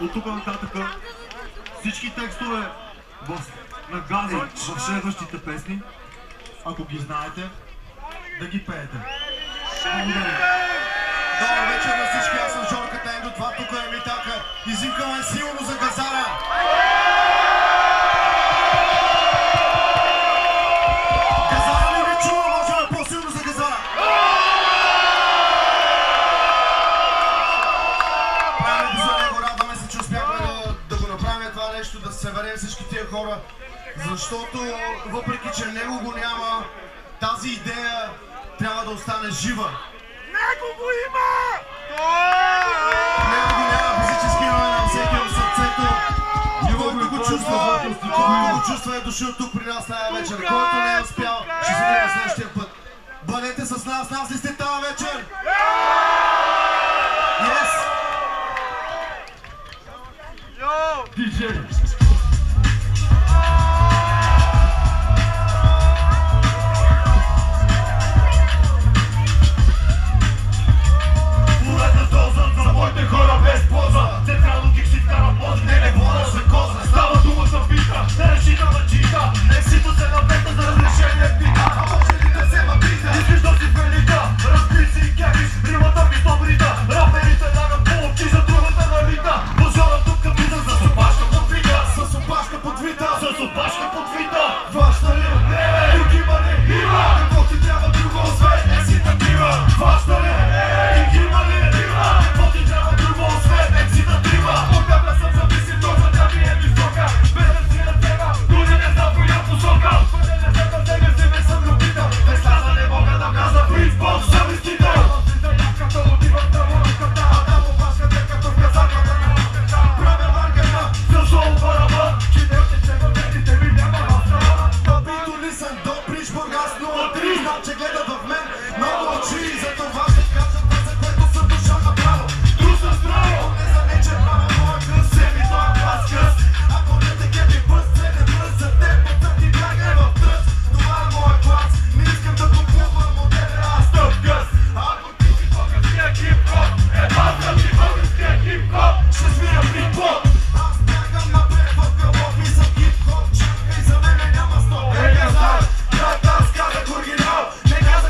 от тук нататък всички текстове на Газа в следващите песни, ако ги знаете, да ги пеете. Благодаря. Добър вечер на всички, аз съм Жорката Ендо, това тук е Митака. Изимкаме силно за Газара! Газара ли ви чува? Може да е по-силно за Газара! Правим го за него, радваме се, че успяхме да го направим това нещо, да се съберем всички тия хора, защото въпреки, че него го няма, тази идея трябва да остане жива. Него го има! Него го няма физически, но на всеки в сърцето. Който го чувства, който го чувства е дошъл тук при нас тази вечер. Който не е успял, ще се видим следващия път. Бъдете с нас ли сте тази вечер? Yes! DJ! Моите хора без поза, централно кик си вкарам мозък, не вода за коза. Става дума за бита, не разчита на чита, ексито се напета за разрешение пита. А може ли да взема бита? Искаш да си в елита, разби си кефиш, римата ми добрита. Раперите нагат по-обчи за другата налита. Пожара тук капита за сопашка под вита. С опашка под вита, с опашка под вита. Хваща ли? Не! Тук има ли? Има! Какво ти трябва друго освен? Не си такива! Хваща ли? Тук има ли? Има! Какво ти трябва друго освен? Не си такива! От тебе съм зависим, то за да ми е висока. Без да си на тега, други не знам коя посока. Пъде не се натега, си ме съм любител. Без слада не мога да вляза в ритбол, съм истител. За ябката отивам на морската, а да опашка те като в казарката на морската. Правя маркета, за шоу бараба, че не отече в медите ми няма острова. Добито ли съм до Брич Бургас 03, знам, че гледат в мен много очи. За това ще кажа това, за което съм дошъл направо. Друса здраво! Не за не, че правя моя къс, семи това клас къс. Ако не те кепи пъс, седе пръс за теб, пътът ти бягне в тръс. Това е моя клас, не искам да купувам от тебе, аз тъп къс. Ако ти си българския хип-хоп, аз да ти българския хип-хоп, ще свиря фрипот. Аз бягам напред в гълбов и съм хип-хоп, чакай за мене няма стоп. Газар, брат, аз казах оригинал, не казах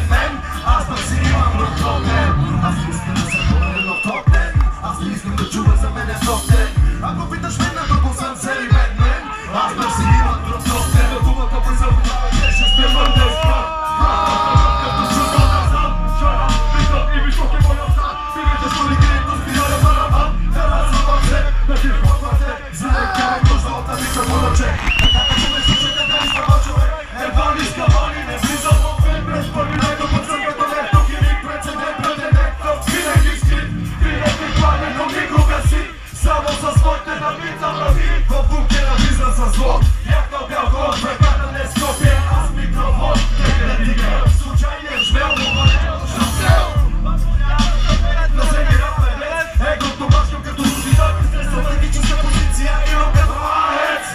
мен. Аз пък си имам друг проблем. Аз не искам да съм номер в топ 10. Аз не искам да чуваш за мене в топ 10. Ако питаш мен на друго съм целибет мен. Аз пък си имам друг проблем. Да думата призъвнава, че ще сте мърде спрат. Като чудо да знам, шара, притъп и виж колко е моя стат. Пивите що ли крито спирали барабан. Да разъвам се, да ти впътвате. За да каме нужда от тази микрофоначе. Така като ме слушате да изпърва човек. Ервани с кавани, не влизам в мен. През първи най до път съм като лев. Тук и ник прецедент, претендент. Винаги скрит, винаги пладен, но никога си. Само с своите набица врази. В бункера влизам със зло. Някакъв бял ход, врагата не скопия. Аз микрофон, тега да дига. Случайния жмел, но валел, шансел. На всеки рап е без. Егото башкам като русита. Стратегическа позиция имам като аец.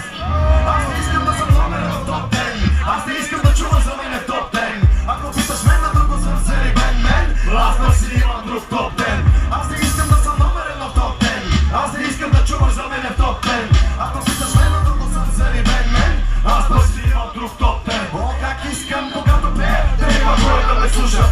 Аз не искам да съм номер в топ 10. Аз не искам да чуваш за мен в топ 10. Ако питаш мен на друго съм целибен мен. Аз пък си имам друг топ 10. Аз не искам да съм номер в топ 10. Аз не искам да чуваш за мен в топ 10. Ако питаш мен на друго съм целибен мен. Аз пък си имам друг топ 10. О, как искам когато пея, да има кой да ме слуша.